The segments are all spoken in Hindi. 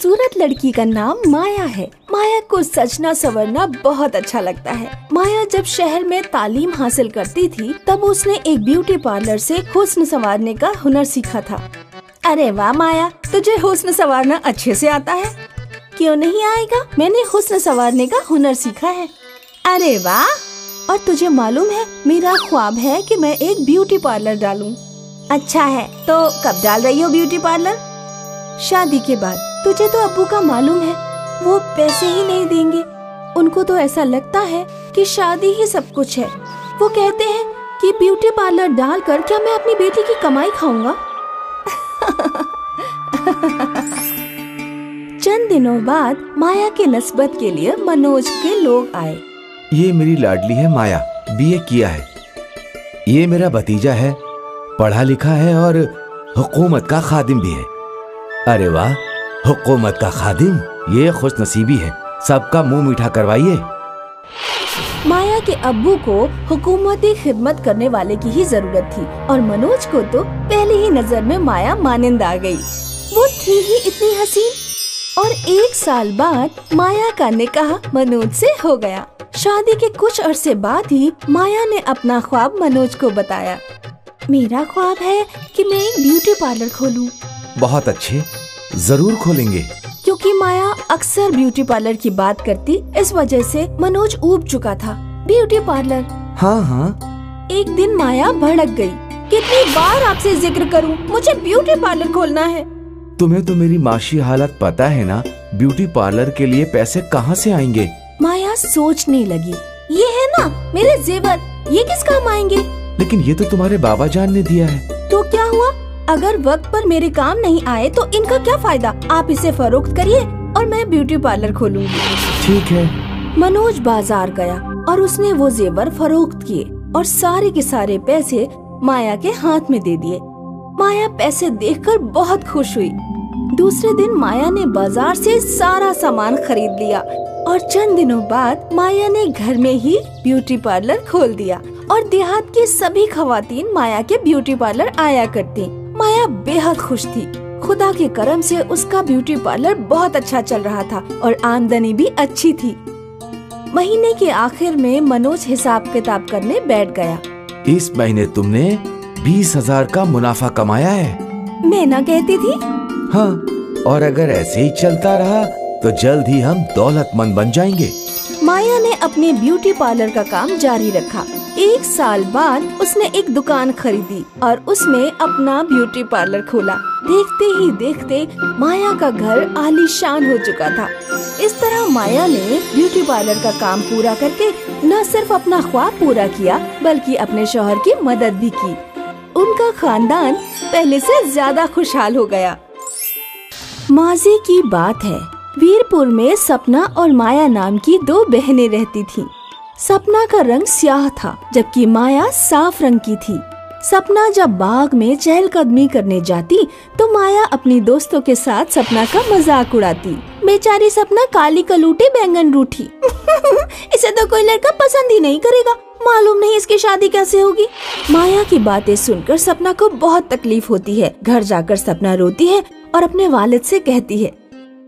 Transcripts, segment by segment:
खूबसूरत लड़की का नाम माया है। माया को सजना संवरना बहुत अच्छा लगता है। माया जब शहर में तालीम हासिल करती थी तब उसने एक ब्यूटी पार्लर से हुस्न संवारने का हुनर सीखा था। अरे वाह माया, तुझे हुस्न संवारना अच्छे से आता है। क्यों नहीं आएगा, मैंने हुस्न संवारने का हुनर सीखा है। अरे वाह, और तुझे मालूम है मेरा ख्वाब है कि मैं एक ब्यूटी पार्लर डालूं। अच्छा है, तो कब डाल रही हो ब्यूटी पार्लर? शादी के बाद। तुझे तो अब्बू का मालूम है, वो पैसे ही नहीं देंगे। उनको तो ऐसा लगता है कि शादी ही सब कुछ है। वो कहते हैं कि ब्यूटी पार्लर डालकर क्या मैं अपनी बेटी की कमाई खाऊंगा। चंद दिनों बाद माया के नस्बत के लिए मनोज के लोग आए। ये मेरी लाडली है माया, बीए किया है। ये मेरा भतीजा है, पढ़ा लिखा है और हुकूमत का खादिम भी है। अरे वाह, हुकूमत का खादिम, ये खुश नसीबी है। सबका मुंह मीठा करवाइए। माया के अब्बू को हुकूमती खिदमत करने वाले की ही जरूरत थी और मनोज को तो पहली ही नजर में माया मानिंद आ गई। वो थी ही इतनी हसीन। और 1 साल बाद माया का निकाह मनोज से हो गया। शादी के कुछ अरसे बाद ही माया ने अपना ख्वाब मनोज को बताया। मेरा ख्वाब है कि मैं एक ब्यूटी पार्लर खोलूं। बहुत अच्छे, जरूर खोलेंगे। क्योंकि माया अक्सर ब्यूटी पार्लर की बात करती, इस वजह से मनोज ऊब चुका था। ब्यूटी पार्लर, हाँ हाँ। एक दिन माया भड़क गई। कितनी बार आपसे जिक्र करूं, मुझे ब्यूटी पार्लर खोलना है। तुम्हें तो मेरी माशी हालत पता है ना, ब्यूटी पार्लर के लिए पैसे कहाँ से आएंगे? माया सोचने लगी, ये है ना मेरे जेवर, ये किस काम आएंगे? लेकिन ये तो तुम्हारे बाबा जान ने दिया है। तो क्या हुआ, अगर वक्त पर मेरे काम नहीं आए तो इनका क्या फायदा? आप इसे फरोख्त करिए और मैं ब्यूटी पार्लर खोलूंगी। ठीक है। मनोज बाजार गया और उसने वो जेवर फरोख्त किए और सारे के सारे पैसे माया के हाथ में दे दिए। माया पैसे देखकर बहुत खुश हुई। दूसरे दिन माया ने बाजार से सारा सामान खरीद लिया और चंद दिनों बाद माया ने घर में ही ब्यूटी पार्लर खोल दिया और देहात की सभी खवातीन माया के ब्यूटी पार्लर आया करती। माया बेहद खुश थी। खुदा के करम से उसका ब्यूटी पार्लर बहुत अच्छा चल रहा था और आमदनी भी अच्छी थी। महीने के आखिर में मनोज हिसाब किताब करने बैठ गया। इस महीने तुमने 20,000 का मुनाफा कमाया है। मैं ना कहती थी? हाँ, और अगर ऐसे ही चलता रहा तो जल्द ही हम दौलतमंद बन जाएंगे। माया ने अपने ब्यूटी पार्लर का काम जारी रखा। 1 साल बाद उसने एक दुकान खरीदी और उसमें अपना ब्यूटी पार्लर खोला। देखते ही देखते माया का घर आलीशान हो चुका था। इस तरह माया ने ब्यूटी पार्लर का काम पूरा करके न सिर्फ अपना ख्वाब पूरा किया बल्कि अपने शौहर की मदद भी की। उनका खानदान पहले से ज्यादा खुशहाल हो गया। माजी की बात है, वीरपुर में सपना और माया नाम की 2 बहनें रहती थीं। सपना का रंग स्याह था जबकि माया साफ रंग की थी। सपना जब बाग में चहलकदमी करने जाती तो माया अपनी दोस्तों के साथ सपना का मजाक उड़ाती। बेचारी सपना काली कलूटी बैंगन रूठी। इसे तो कोई लड़का पसंद ही नहीं करेगा, मालूम नहीं इसकी शादी कैसे होगी। माया की बातें सुनकर सपना को बहुत तकलीफ होती है। घर जाकर सपना रोती है और अपने वालिद से कहती है,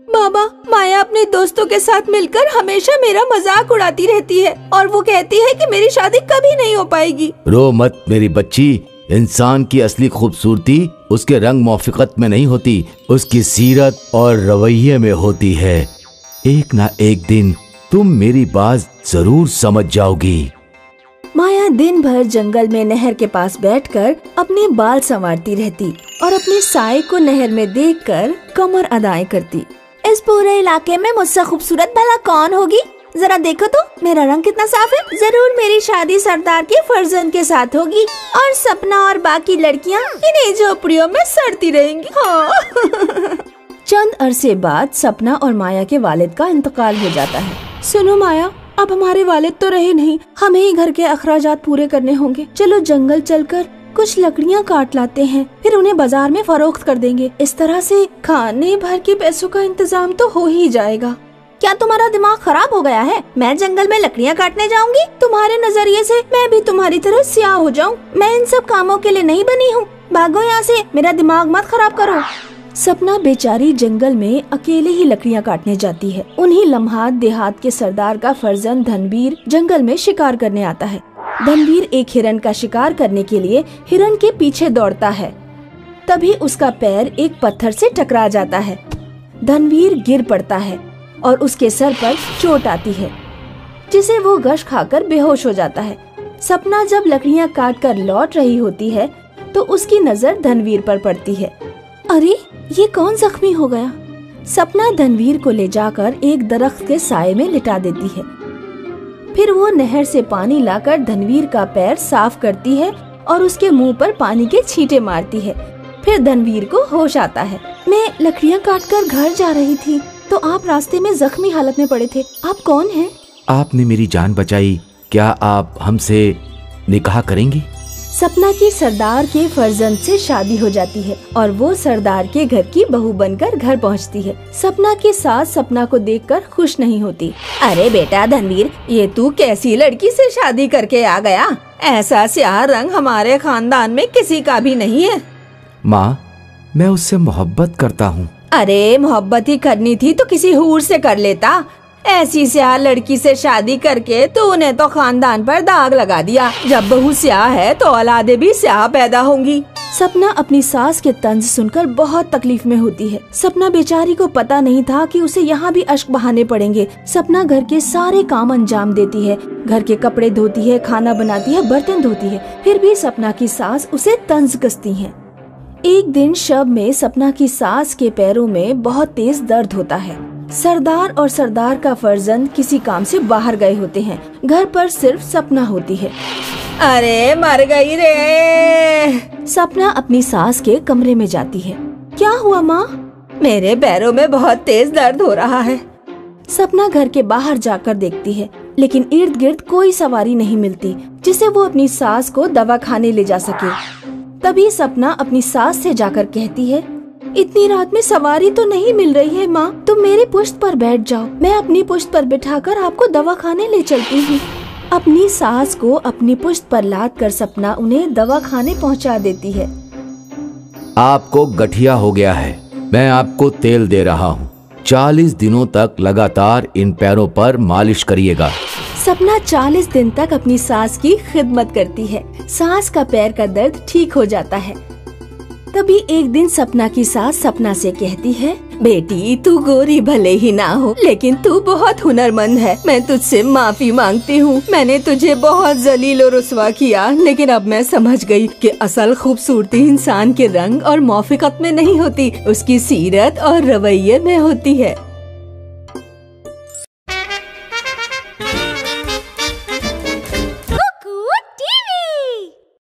बाबा, माया अपने दोस्तों के साथ मिलकर हमेशा मेरा मजाक उड़ाती रहती है और वो कहती है कि मेरी शादी कभी नहीं हो पाएगी। रो मत मेरी बच्ची, इंसान की असली खूबसूरती उसके रंग मौफिकत में नहीं होती, उसकी सीरत और रवैये में होती है। एक ना एक दिन तुम मेरी बात जरूर समझ जाओगी। माया दिन भर जंगल में नहर के पास बैठकर अपने बाल संवारती रहती और अपने साए को नहर में देखकर कमर अदाएं करती। इस पूरे इलाके में मुझसे खूबसूरत भला कौन होगी? जरा देखो तो मेरा रंग कितना साफ है। जरूर मेरी शादी सरदार के फर्जंद के साथ होगी और सपना और बाकी लड़कियां इन्हीं झोपड़ियों में सड़ती रहेंगी। हाँ। चंद अरसे बाद सपना और माया के वालिद का इंतकाल हो जाता है। सुनो माया, अब हमारे वालिद तो रहे नहीं, हमें ही घर के अखराजात पूरे करने होंगे। चलो जंगल चलकर कुछ लकड़ियाँ काट लाते हैं, फिर उन्हें बाजार में फरोख्त कर देंगे। इस तरह से खाने भर के पैसों का इंतजाम तो हो ही जाएगा। क्या तुम्हारा दिमाग खराब हो गया है? मैं जंगल में लकड़ियाँ काटने जाऊंगी? तुम्हारे नजरिए से मैं भी तुम्हारी तरह स्याह हो जाऊं? मैं इन सब कामों के लिए नहीं बनी हूँ। भागो यहाँ से, मेरा दिमाग मत खराब करो। सपना बेचारी जंगल में अकेले ही लकड़ियाँ काटने जाती है। उन्हीं लम्हात देहात के सरदार का फर्जंद धनवीर जंगल में शिकार करने आता है। धनवीर एक हिरन का शिकार करने के लिए हिरन के पीछे दौड़ता है। तभी उसका पैर एक पत्थर से टकरा जाता है। धनवीर गिर पड़ता है और उसके सर पर चोट आती है, जिसे वो गश खाकर बेहोश हो जाता है। सपना जब लकड़ियाँ काट कर लौट रही होती है तो उसकी नजर धनवीर पर पड़ती है। अरे, ये कौन जख्मी हो गया? सपना धनवीर को ले जाकर एक दरख्त के साए में लिटा देती है। फिर वो नहर से पानी लाकर धनवीर का पैर साफ करती है और उसके मुंह पर पानी के छींटे मारती है। फिर धनवीर को होश आता है। मैं लकड़ियाँ काटकर घर जा रही थी तो आप रास्ते में जख्मी हालत में पड़े थे। आप कौन हैं? आपने मेरी जान बचाई। क्या आप हमसे निकाह करेंगी? सपना की सरदार के फर्जंद से शादी हो जाती है और वो सरदार के घर की बहू बनकर घर पहुंचती है। सपना की सास सपना को देखकर खुश नहीं होती। अरे बेटा धनवीर, ये तू कैसी लड़की से शादी करके आ गया? ऐसा स्याह रंग हमारे खानदान में किसी का भी नहीं है। माँ, मैं उससे मोहब्बत करता हूँ। अरे, मोहब्बत ही करनी थी तो किसी हूर से कर लेता। ऐसी स्याह लड़की से शादी करके तो उन्हें तो खानदान पर दाग लगा दिया। जब बहू स्याह है तो औलादे भी स्याह पैदा होंगी। सपना अपनी सास के तंज सुनकर बहुत तकलीफ में होती है। सपना बेचारी को पता नहीं था कि उसे यहाँ भी अश्क बहाने पड़ेंगे। सपना घर के सारे काम अंजाम देती है, घर के कपड़े धोती है, खाना बनाती है, बर्तन धोती है। फिर भी सपना की सास उसे तंज कसती है। एक दिन शब में सपना की सास के पैरों में बहुत तेज दर्द होता है। सरदार और सरदार का फर्जंद किसी काम से बाहर गए होते हैं। घर पर सिर्फ सपना होती है। अरे, मर गई रे। सपना अपनी सास के कमरे में जाती है। क्या हुआ माँ? मेरे पैरों में बहुत तेज दर्द हो रहा है। सपना घर के बाहर जाकर देखती है, लेकिन इर्द गिर्द कोई सवारी नहीं मिलती जिसे वो अपनी सास को दवाखाने ले जा सके। तभी सपना अपनी सास से जाकर कहती है, इतनी रात में सवारी तो नहीं मिल रही है माँ, तुम मेरी पुश्त पर बैठ जाओ, मैं अपनी पुश्त पर बिठाकर आपको दवाखाने ले चलती हूँ। अपनी सास को अपनी पुश्त पर लाद कर सपना उन्हें दवाखाने पहुँचा देती है। आपको गठिया हो गया है, मैं आपको तेल दे रहा हूँ। 40 दिनों तक लगातार इन पैरों पर मालिश करिएगा। सपना 40 दिन तक अपनी सास की खिदमत करती है। सास का पैर का दर्द ठीक हो जाता है। तभी एक दिन सपना की सास सपना से कहती है, बेटी तू गोरी भले ही ना हो, लेकिन तू बहुत हुनरमंद है। मैं तुझसे माफी मांगती हूँ। मैंने तुझे बहुत जलील और रुस्वा किया, लेकिन अब मैं समझ गई कि असल खूबसूरती इंसान के रंग और मौफिकत में नहीं होती, उसकी सीरत और रवैये में होती है।